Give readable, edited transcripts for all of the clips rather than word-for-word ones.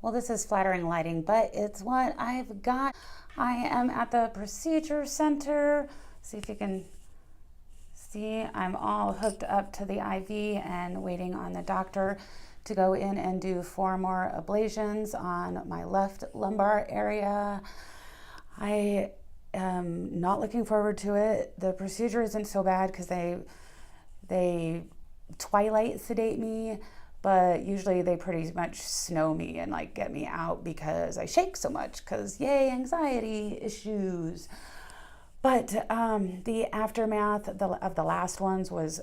Well, this is flattering lighting, but it's what I've got. I am at the procedure center. See if you can see, I'm all hooked up to the IV and waiting on the doctor to go in and do 4 more ablations on my left lumbar area. I am not looking forward to it. The procedure isn't so bad because they twilight sedate me, but usually they pretty much snow me and like get me out because I shake so much because yay, anxiety issues. But the aftermath of the last ones was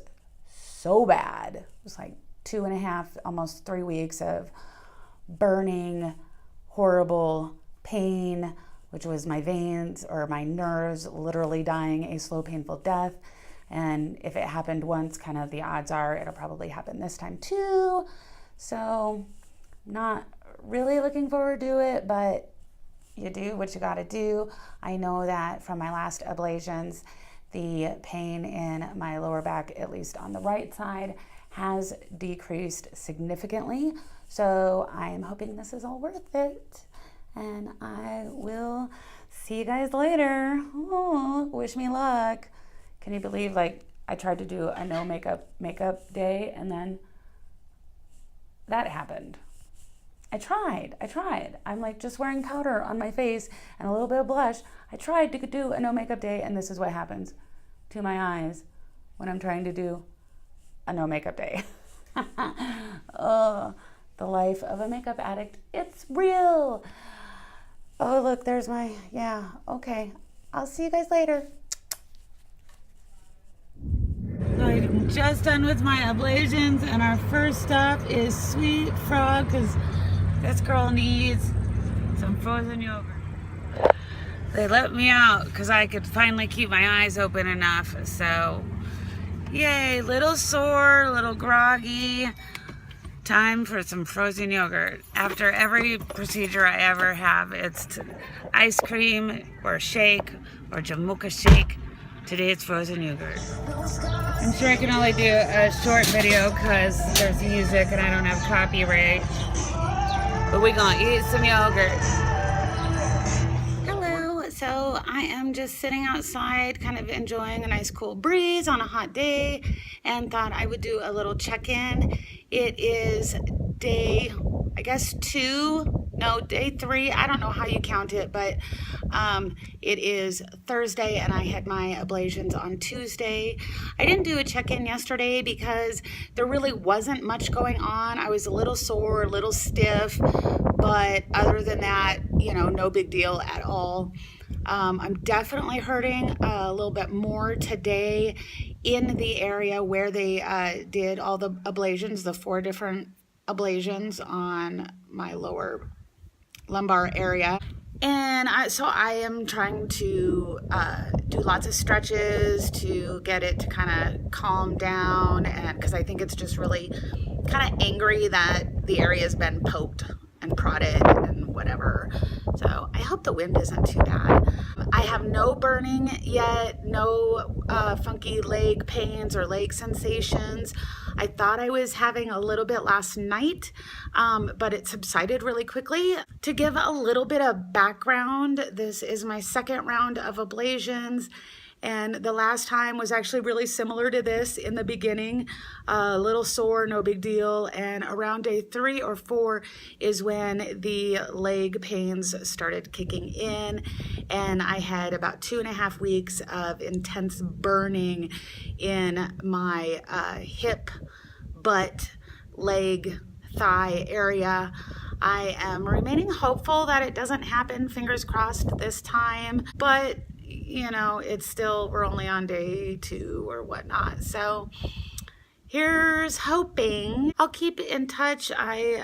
so bad. It was like 2.5, almost 3 weeks of burning, horrible pain, which was my veins or my nerves literally dying a slow, painful death. And if it happened once, kind of the odds are it'll probably happen this time too. So not really looking forward to it, but you do what you got to do. I know that from my last ablations, the pain in my lower back, at least on the right side, has decreased significantly. So I'm hoping this is all worth it. And I will see you guys later. Oh, wish me luck. Can you believe, like, I tried to do a no makeup day and then that happened. I tried. I'm like just wearing powder on my face and a little bit of blush. I tried to do a no makeup day and this is what happens to my eyes when I'm trying to do a no makeup day. Oh, the life of a makeup addict. It's real. Oh, look, there's my, yeah, okay. I'll see you guys later. I'm just done with my ablations and our first stop is Sweet Frog because this girl needs some frozen yogurt. They let me out because I could finally keep my eyes open enough. So, yay, little sore, a little groggy. Time for some frozen yogurt. After every procedure I ever have, it's ice cream or shake or Jamuka shake. Today it's frozen yogurt. I'm sure I can only do a short video because there's music and I don't have copyright. But we're gonna eat some yogurt. Hello, so I am just sitting outside kind of enjoying a nice cool breeze on a hot day and thought I would do a little check-in. It is day, I guess day 3. I don't know how you count it, but it is Thursday and I had my ablations on Tuesday. I didn't do a check-in yesterday because there really wasn't much going on. I was a little sore, a little stiff, but other than that, no big deal at all. I'm definitely hurting a little bit more today in the area where they did all the ablations, the 4 different ablations on my lower lumbar area. And so I am trying to do lots of stretches to get it to kind of calm down, and because I think it's just really kind of angry that the area has been poked and prodded and whatever. So I hope the wind isn't too bad. I have no burning yet, no funky leg pains or leg sensations. I thought I was having a little bit last night, but it subsided really quickly. To give a little bit of background, this is my second round of ablations. And the last time was actually really similar to this in the beginning, a little sore, no big deal. And around day 3 or 4 is when the leg pains started kicking in. And I had about 2.5 weeks of intense burning in my hip, butt, leg, thigh area. I am remaining hopeful that it doesn't happen, fingers crossed this time, but it's still, we're only on day 2 or whatnot. So here's hoping. I'll keep in touch. I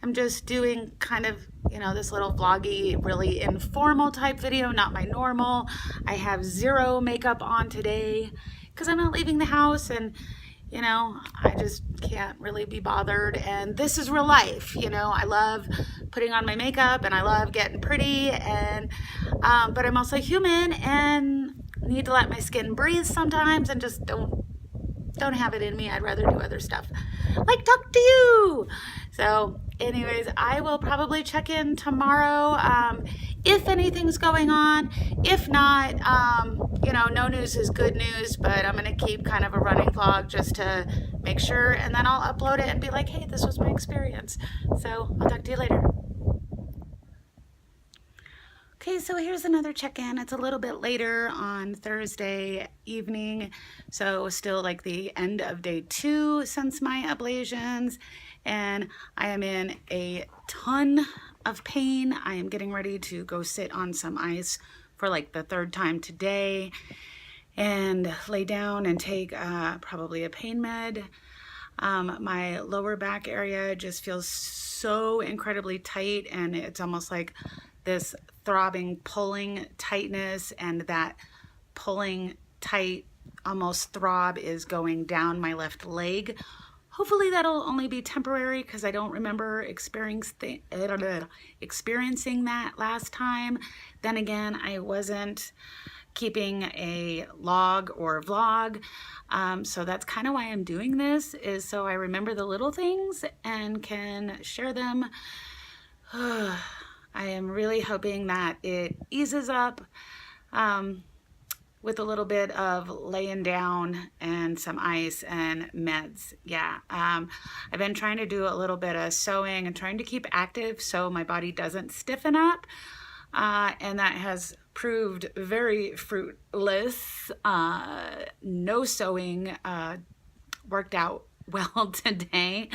am just doing kind of, this little vloggy, really informal type video, not my normal. I have 0 makeup on today because I'm not leaving the house and I just can't really be bothered. And this is real life. I love putting on my makeup and I love getting pretty, and but I'm also human and need to let my skin breathe sometimes and just don't don't have it in me. I'd rather do other stuff, like talk to you. So anyways, I will probably check in tomorrow if anything's going on. If not, you know, no news is good news, but I'm gonna keep kind of a running vlog just to make sure, and then I'll upload it and be like, hey, this was my experience. So I'll talk to you later. Okay, so here's another check-in. It's a little bit later on Thursday evening, so still like the end of day 2 since my ablations, and I am in a ton of pain. I am getting ready to go sit on some ice for like the 3rd time today and lay down and take probably a pain med. My lower back area just feels so incredibly tight, and it's almost like this throbbing, pulling tightness, and that pulling tight, almost throb is going down my left leg. Hopefully that'll only be temporary, because I don't remember experiencing that last time. Then again, I wasn't keeping a log or vlog, so that's kind of why I'm doing this, is so I remember the little things and can share them. I am really hoping that it eases up with a little bit of laying down and some ice and meds. Yeah, I've been trying to do a little bit of sewing and trying to keep active so my body doesn't stiffen up, and that has proved very fruitless. No sewing worked out well today.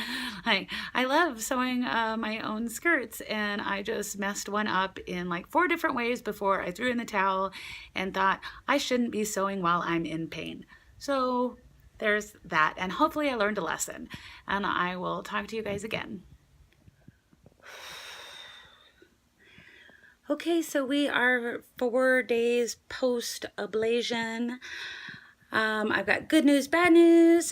I love sewing my own skirts, and I just messed one up in like 4 different ways before I threw in the towel and thought I shouldn't be sewing while I'm in pain. So there's that, and hopefully I learned a lesson, and I will talk to you guys again. Okay, so we are 4 days post ablation. I've got good news, bad news.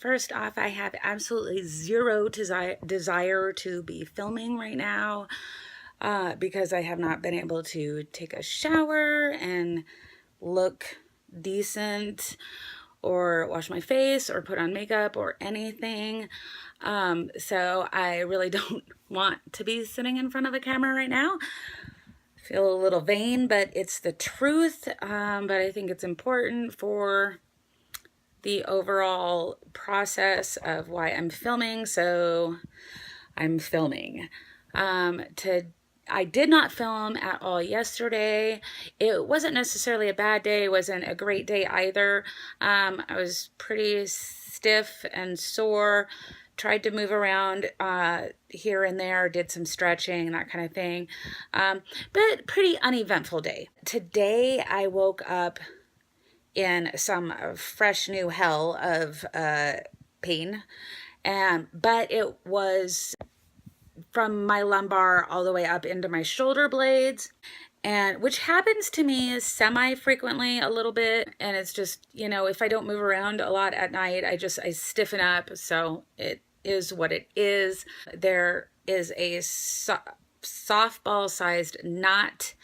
First off, I have absolutely zero desire to be filming right now because I have not been able to take a shower and look decent or wash my face or put on makeup or anything. So I really don't want to be sitting in front of a camera right now. Feel a little vain, but it's the truth. But I think it's important for the overall process of why I'm filming, so I'm filming. I did not film at all yesterday. It wasn't necessarily a bad day. It wasn't a great day either. I was pretty stiff and sore. Tried to move around here and there, did some stretching, that kind of thing. But pretty uneventful day. Today I woke up in some fresh new hell of pain, but it was from my lumbar all the way up into my shoulder blades, and which happens to me semi-frequently a little bit, and it's just, you know, if I don't move around a lot at night, I stiffen up, so it is what it is. There is a softball-sized knot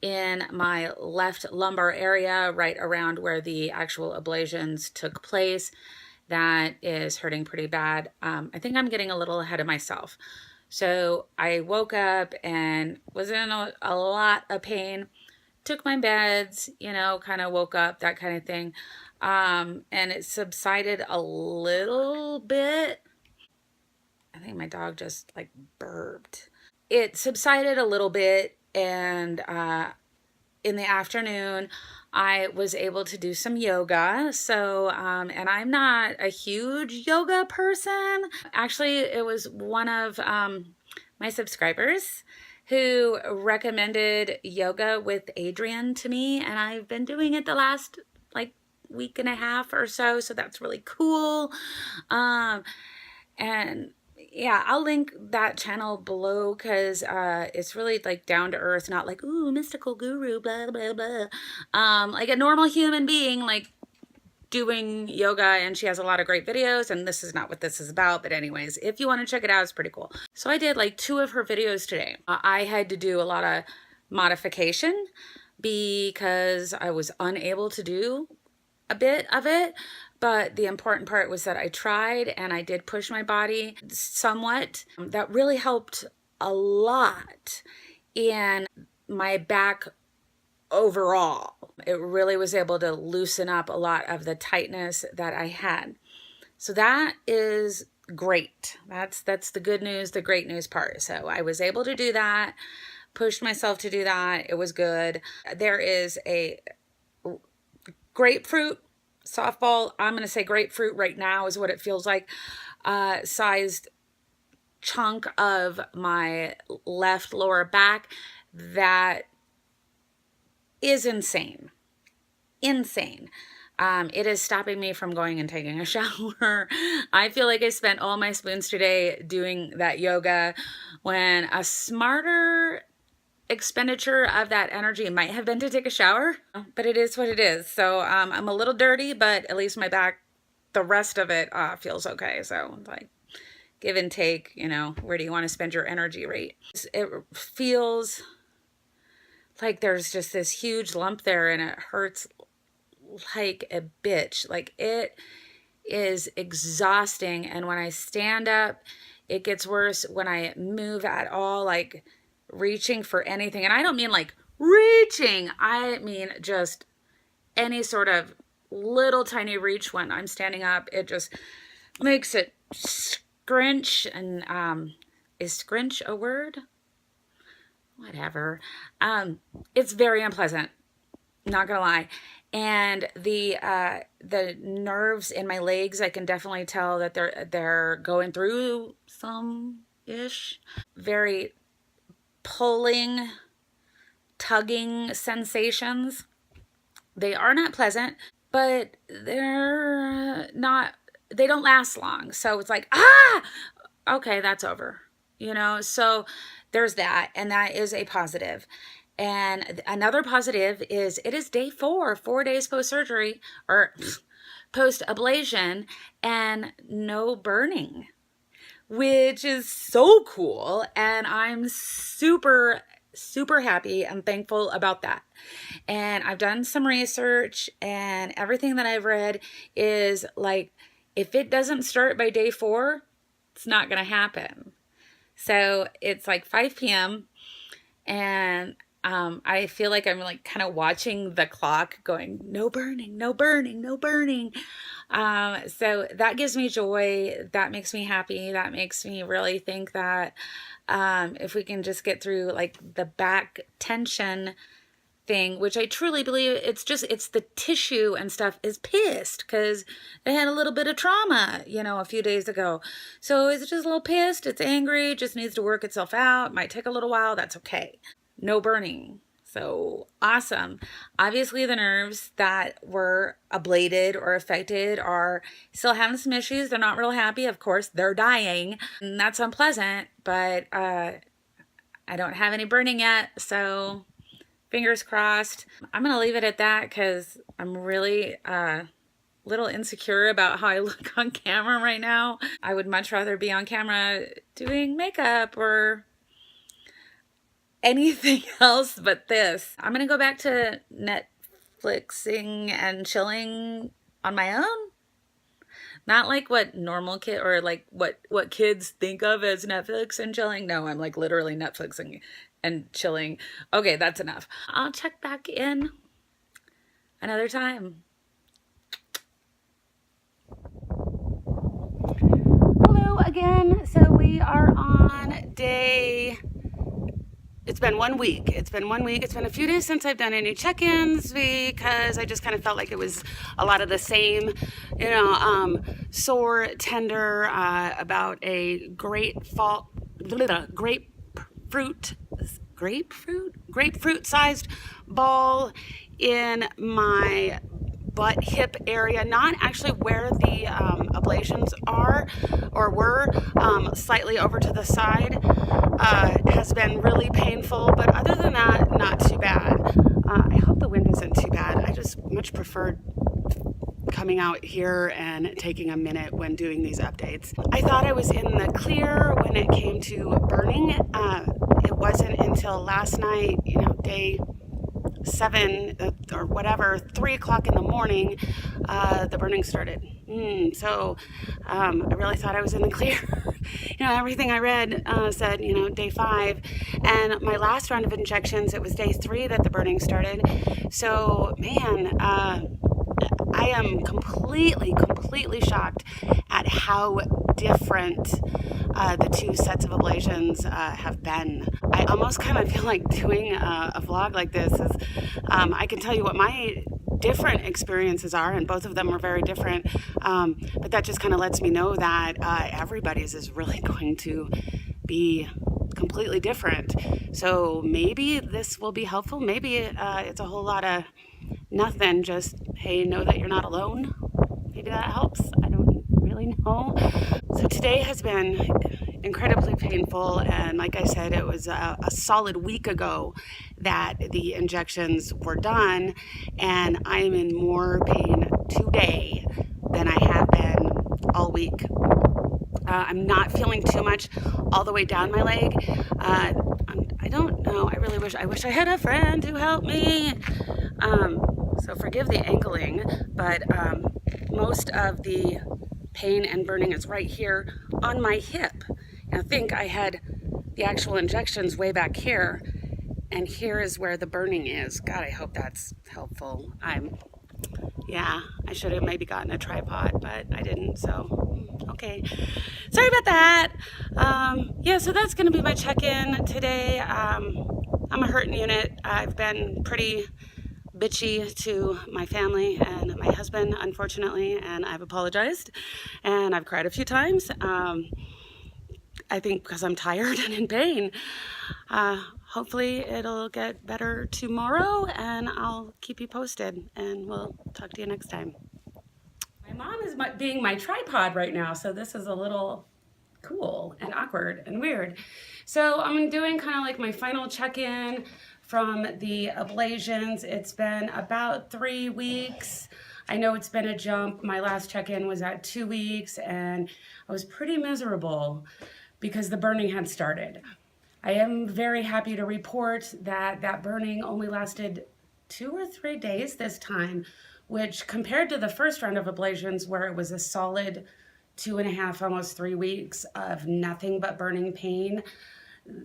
in my left lumbar area, right around where the actual ablations took place, that is hurting pretty bad. I think I'm getting a little ahead of myself. So I woke up and was in a lot of pain, took my meds, you know, kind of woke up, that kind of thing. And it subsided a little bit. I think my dog just like burped. It subsided a little bit, and in the afternoon I was able to do some yoga. So, and I'm not a huge yoga person. Actually, it was one of my subscribers who recommended yoga with Adrian to me, and I've been doing it the last like week and a half or so, so that's really cool. And yeah, I'll link that channel below, because it's really like down to earth, not like, ooh, mystical guru, blah, blah, blah. Like a normal human being, like doing yoga, and she has a lot of great videos, and this is not what this is about, but anyways, if you want to check it out, it's pretty cool. So I did like 2 of her videos today. I had to do a lot of modification because I was unable to do a bit of it, But the important part was that I tried and I did push my body somewhat. That really helped a lot in my back overall. It really was able to loosen up a lot of the tightness that I had. So that is great. That's the good news, the great news part. So I was able to do that, pushed myself to do that. It was good. There is a grapefruit softball, I'm going to say grapefruit right now is what it feels like, sized chunk of my left lower back that is insane. It is stopping me from going and taking a shower. I feel like I spent all my spoons today doing that yoga, when a smarter expenditure of that energy might have been to take a shower, but it is what it is. So I'm a little dirty, but at least my back, the rest of it feels okay. So like give and take, you know, where do you want to spend your energy rate? It feels like there's just this huge lump there and it hurts like a bitch. Like it is exhausting. And when I stand up, it gets worse. When I move at all, like reaching for anything, and I don't mean like reaching, I mean just any sort of little tiny reach when I'm standing up, it just makes it scrunch. And is scrunch a word? Whatever. It's very unpleasant, not gonna lie. And the nerves in my legs, I can definitely tell that they're going through some ish. Very pulling, tugging sensations. They are not pleasant, but they don't last long. So it's like, okay, that's over, you know? So there's that, and that is a positive. And another positive is it is day 4 days post-surgery or post-ablation, and no burning, which is so cool. And I'm super, super happy and thankful about that. And I've done some research, and everything that I've read is like, if it doesn't start by day 4, it's not going to happen. So it's like 5 p.m. and I feel like I'm like kind of watching the clock going, no burning, no burning, no burning. So that gives me joy. That makes me happy. That makes me really think that if we can just get through like the back tension thing, which I truly believe it's the tissue and stuff is pissed because they had a little bit of trauma, you know, a few days ago. So it's just a little pissed. It's angry. It just needs to work itself out. Might take a little while. That's okay. No burning. So awesome. Obviously the nerves that were ablated or affected are still having some issues. They're not real happy. Of course, they're dying, and that's unpleasant, but I don't have any burning yet. So fingers crossed. I'm going to leave it at that because I'm really little insecure about how I look on camera right now. I would much rather be on camera doing makeup or anything else but this. I'm gonna go back to Netflixing and chilling on my own. Not like what normal kid or like what kids think of as Netflix and chilling. No, I'm like literally Netflixing and chilling. Okay, that's enough. I'll check back in another time. Hello again. So we are on day... It's been 1 week. It's been a few days since I've done any check-ins because I just kind of felt like it was a lot of the same, you know, sore, tender, about a grapefruit-sized ball in my butt hip area, not actually where the ablations are or were, slightly over to the side. Has been really painful, but other than that, not too bad. I hope the wind isn't too bad. I just much preferred coming out here and taking a minute when doing these updates. I thought I was in the clear when it came to burning. It wasn't until last night, you know, day 7 or whatever, 3 o'clock in the morning, the burning started. So I really thought I was in the clear. Everything I read said, day 5. And my last round of injections, it was day 3 that the burning started. So, man, I am completely shocked at how different the 2 sets of ablations have been. I almost kind of feel like doing a vlog like this is, I can tell you what my different experiences are, and both of them are very different, but that just kind of lets me know that everybody's is really going to be completely different. So maybe this will be helpful. Maybe it's a whole lot of nothing, just, hey, know that you're not alone. Maybe that helps. I don't really know. So today has been incredibly painful, and like I said, it was a solid week ago that the injections were done, and I am in more pain today than I have been all week. I'm not feeling too much all the way down my leg. I don't know. I wish I had a friend to help me. So forgive the ankling, but most of the pain and burning is right here on my hip. I think I had the actual injections way back here, and here is where the burning is. God, I hope that's helpful. Yeah, I should have maybe gotten a tripod, but I didn't, so okay. Sorry about that. Yeah, so that's gonna be my check-in today. I'm a hurting unit. I've been pretty bitchy to my family and my husband, unfortunately, and I've apologized, and I've cried a few times. I think because I'm tired and in pain. Hopefully it'll get better tomorrow, and I'll keep you posted, and we'll talk to you next time. My mom is being my tripod right now, so this is a little cool and awkward and weird. So I'm doing kind of like my final check-in from the ablations. It's been about 3 weeks. I know it's been a jump. My last check-in was at 2 weeks, and I was pretty miserable because the burning had started. I am very happy to report that that burning only lasted 2 or 3 days this time, which compared to the first round of ablations where it was a solid 2.5, almost 3 weeks of nothing but burning pain,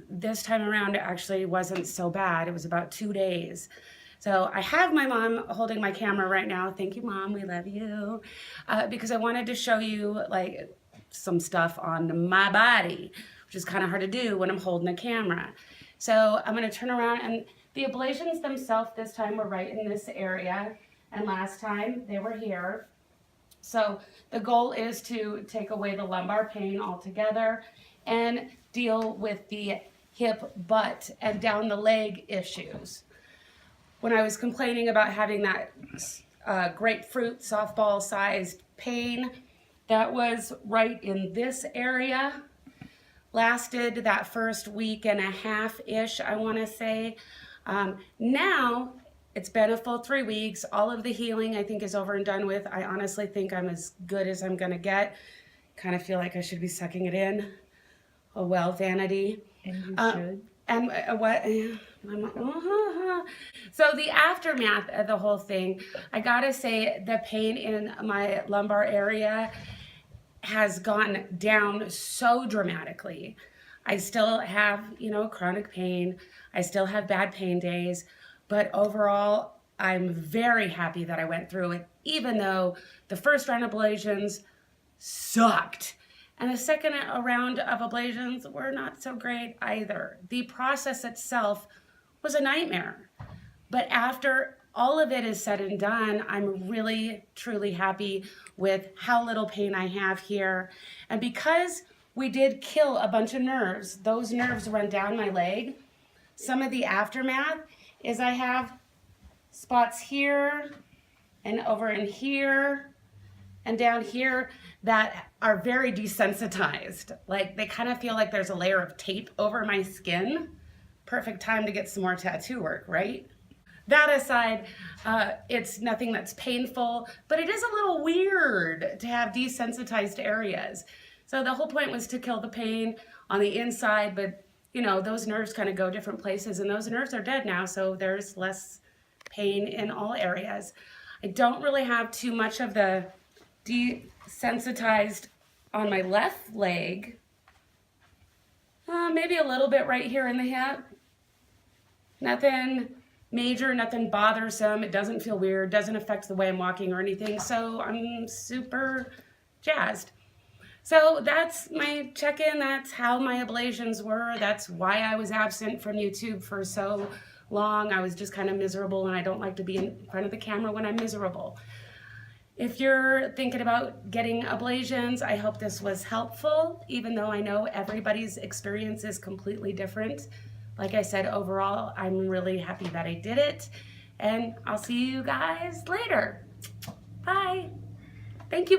this time around it actually wasn't so bad. It was about 2 days. So I have my mom holding my camera right now. Thank you, Mom, we love you. Because I wanted to show you like some stuff on my body, which is kind of hard to do when I'm holding a camera. So I'm gonna turn around, and the ablations themselves this time were right in this area, and last time they were here. So the goal is to take away the lumbar pain altogether and deal with the hip, butt, and down the leg issues. When I was complaining about having that grapefruit softball sized pain, that was right in this area. Lasted that first 1.5-ish, I want to say. Now it's been a full 3 weeks. All of the healing I think is over and done with. I honestly think I'm as good as I'm gonna get. Kind of feel like I should be sucking it in. Oh well, vanity. And you should. And what? So the aftermath of the whole thing, I gotta say the pain in my lumbar area has gone down so dramatically. I still have, chronic pain. I still have bad pain days, but overall, I'm very happy that I went through it, even though the first round of ablations sucked. And the second round of ablations were not so great either. The process itself was a nightmare. But after all of it is said and done, I'm really, truly happy with how little pain I have here. And because we did kill a bunch of nerves, those nerves run down my leg. Some of the aftermath is I have spots here and over in here and down here that are very desensitized. Like they kind of feel like there's a layer of tape over my skin. Perfect time to get some more tattoo work, right? That aside, it's nothing that's painful, but it is a little weird to have desensitized areas. So the whole point was to kill the pain on the inside, but those nerves kind of go different places, and those nerves are dead now, so there's less pain in all areas. I don't really have too much of the desensitized on my left leg. Maybe a little bit right here in the hip. Nothing major, nothing bothersome. It doesn't feel weird, doesn't affect the way I'm walking or anything. So I'm super jazzed. So that's my check-in. That's how my ablations were. That's why I was absent from YouTube for so long. I was just kind of miserable, and I don't like to be in front of the camera when I'm miserable. If you're thinking about getting ablations, I hope this was helpful, even though I know everybody's experience is completely different. Like I said, overall, I'm really happy that I did it, and I'll see you guys later. Bye. Thank you.